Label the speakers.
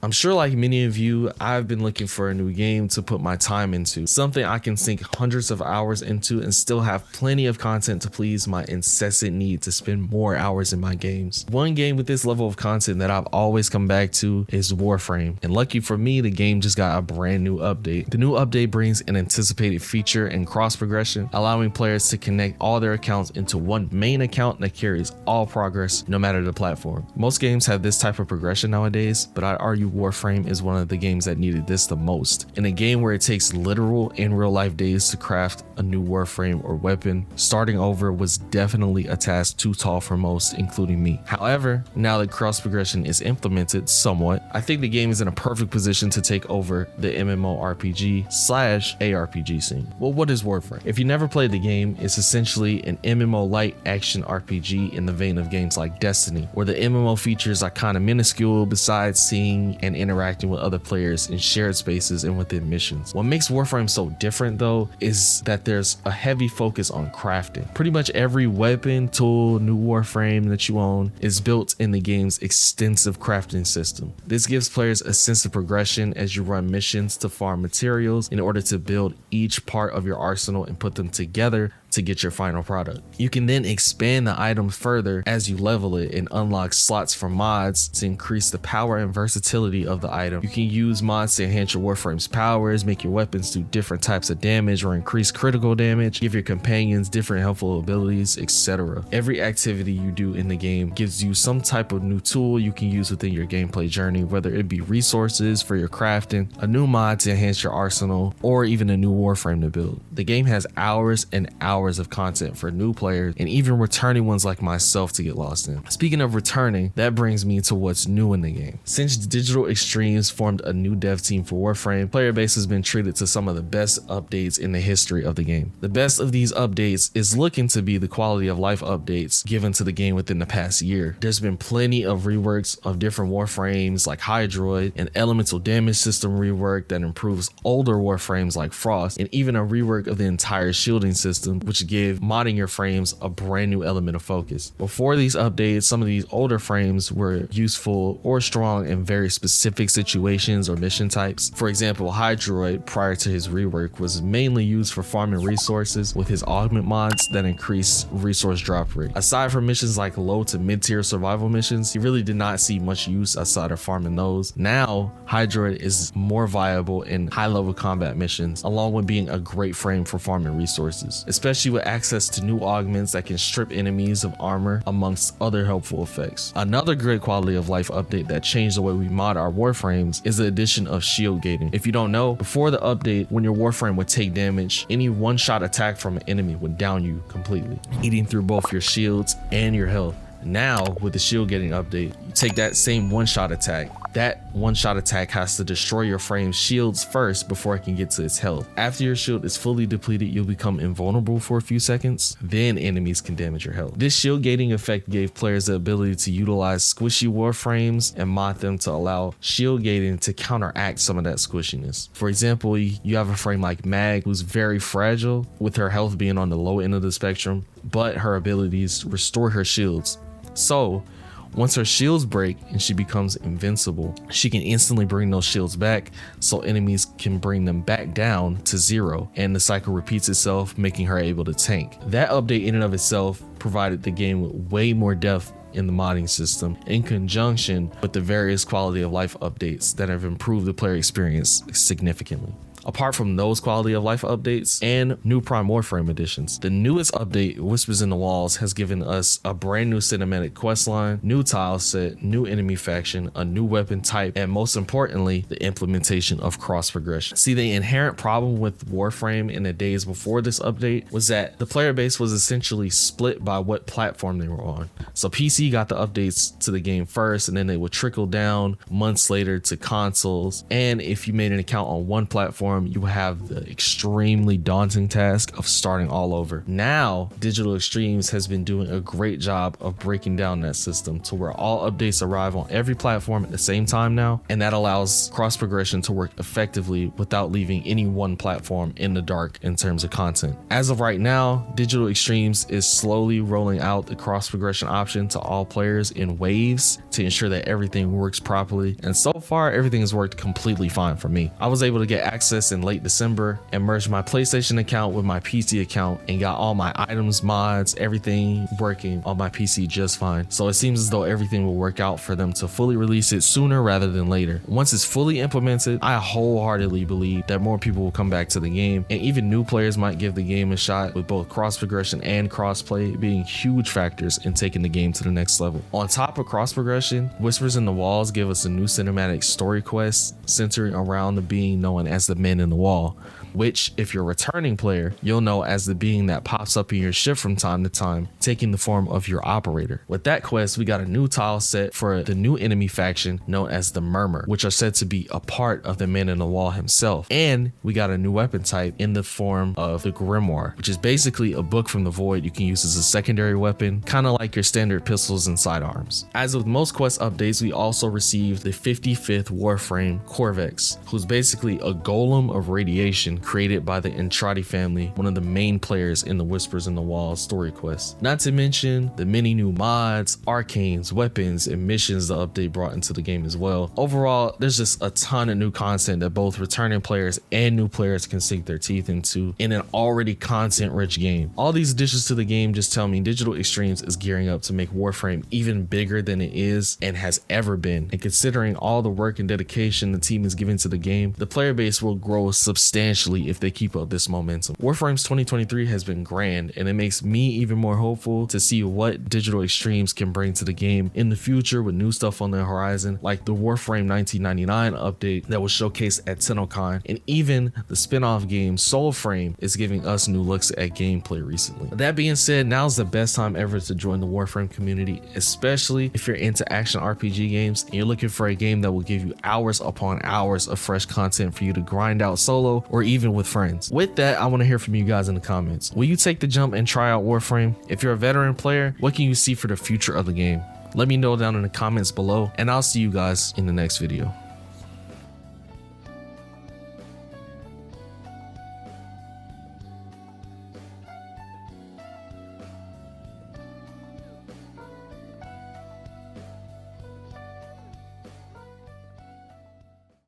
Speaker 1: I'm sure like many of you, I've been looking for a new game to put my time into, something I can sink hundreds of hours into and still have plenty of content to please my incessant need to spend more hours in my games. One game with this level of content that I've always come back to is Warframe, and lucky for me, the game just got a brand new update. The new update brings an anticipated feature and cross progression, allowing players to connect all their accounts into one main account that carries all progress no matter the platform. Most games have this type of progression nowadays, but I'd argue Warframe is one of the games that needed this the most. In a game where it takes literal and real life days to craft a new Warframe or weapon, starting over was definitely a task too tall for most, including me. However, now that cross progression is implemented somewhat, I think the game is in a perfect position to take over the MMORPG/ARPG scene. Well, what is Warframe? If you never played the game, it's essentially an MMO light action RPG in the vein of games like Destiny, where the MMO features are kind of minuscule besides seeing and interacting with other players in shared spaces and within missions. What makes Warframe so different though is that there's a heavy focus on crafting. Pretty much every weapon, tool, new Warframe that you own is built in the game's extensive crafting system. This gives players a sense of progression as you run missions to farm materials in order to build each part of your arsenal and put them together to get your final product. You can then expand the item further as you level it and unlock slots for mods to increase the power and versatility of the item. You can use mods to enhance your Warframe's powers, make your weapons do different types of damage or increase critical damage, give your companions different helpful abilities, etc. Every activity you do in the game gives you some type of new tool you can use within your gameplay journey, whether it be resources for your crafting, a new mod to enhance your arsenal, or even a new Warframe to build. The game has hours and hours of content for new players and even returning ones like myself to get lost in. Speaking of returning, that brings me to what's new in the game. Since Digital Extremes formed a new dev team for Warframe, player base has been treated to some of the best updates in the history of the game. The best of these updates is looking to be the quality of life updates given to the game within the past year. There's been plenty of reworks of different Warframes like Hydroid, an elemental damage system rework that improves older Warframes like Frost, and even a rework of the entire shielding system, which give modding your frames a brand new element of focus. Before these updates, some of these older frames were useful or strong in very specific situations or mission types. For example, Hydroid, prior to his rework, was mainly used for farming resources with his augment mods that increase resource drop rate. Aside from missions like low to mid-tier survival missions, he really did not see much use outside of farming those. Now, Hydroid is more viable in high-level combat missions, along with being a great frame for farming resources, especially with access to new augments that can strip enemies of armor, amongst other helpful effects. Another great quality of life update that changed the way we mod our Warframes is the addition of shield gating. If you don't know, before the update, when your Warframe would take damage, any one-shot attack from an enemy would down you completely, eating through both your shields and your health. Now, with the shield gating update, you take that same one-shot attack. That one-shot attack has to destroy your frame's shields first before it can get to its health. After your shield is fully depleted, you'll become invulnerable for a few seconds. Then enemies can damage your health. This shield gating effect gave players the ability to utilize squishy Warframes and mod them to allow shield gating to counteract some of that squishiness. For example, you have a frame like Mag, who's very fragile, with her health being on the low end of the spectrum, but her abilities restore her shields. So, once her shields break and she becomes invincible, she can instantly bring those shields back so enemies can bring them back down to 0, and the cycle repeats itself, making her able to tank. That update in and of itself provided the game with way more depth in the modding system, in conjunction with the various quality of life updates that have improved the player experience significantly. Apart from those quality of life updates and new Prime Warframe additions, the newest update, Whispers in the Walls, has given us a brand new cinematic questline, new tile set, new enemy faction, a new weapon type, and most importantly, the implementation of cross progression. See, the inherent problem with Warframe in the days before this update was that the player base was essentially split by what platform they were on. So PC got the updates to the game first, and then they would trickle down months later to consoles, and if you made an account on one platform, platform, you have the extremely daunting task of starting all over. Now, Digital Extremes has been doing a great job of breaking down that system to where all updates arrive on every platform at the same time now, and that allows cross progression to work effectively without leaving any one platform in the dark in terms of content. As of right now, Digital Extremes is slowly rolling out the cross progression option to all players in waves to ensure that everything works properly, and so far everything has worked completely fine for me. I was able to get access in late December and merged my PlayStation account with my PC account and got all my items, mods, everything working on my PC just fine. So it seems as though everything will work out for them to fully release it sooner rather than later. Once it's fully implemented, I wholeheartedly believe that more people will come back to the game, and even new players might give the game a shot, with both cross progression and crossplay being huge factors in taking the game to the next level. On top of cross progression, Whispers in the Walls give us a new cinematic story quest centering around the being known as the Men in the Wall, which, if you're a returning player, you'll know as the being that pops up in your ship from time to time, taking the form of your operator. With that quest, we got a new tile set for the new enemy faction known as the Murmur, which are said to be a part of the Man in the Wall himself. And we got a new weapon type in the form of the Grimoire, which is basically a book from the void you can use as a secondary weapon, kind of like your standard pistols and sidearms. As with most quest updates, we also received the 55th Warframe Corvex, who's basically a golem of radiation created by the Entrati family, one of the main players in the Whispers in the Wall story quest. Not to mention the many new mods, arcanes, weapons, and missions the update brought into the game as well. Overall, there's just a ton of new content that both returning players and new players can sink their teeth into in an already content-rich game. All these additions to the game just tell me Digital Extremes is gearing up to make Warframe even bigger than it is and has ever been. And considering all the work and dedication the team is giving to the game, the player base will grow substantially if they keep up this momentum. Warframe's 2023 has been grand, and it makes me even more hopeful to see what Digital Extremes can bring to the game in the future with new stuff on the horizon, like the Warframe 1999 update that was showcased at TennoCon, and even the spin-off game Soulframe is giving us new looks at gameplay recently. That being said, now's the best time ever to join the Warframe community, especially if you're into action RPG games and you're looking for a game that will give you hours upon hours of fresh content for you to grind out solo or even with friends. With that, I want to hear from you guys in the comments. Will you take the jump and try out Warframe? If you're a veteran player, what can you see for the future of the game? Let me know down in the comments below, and I'll see you guys in the next video.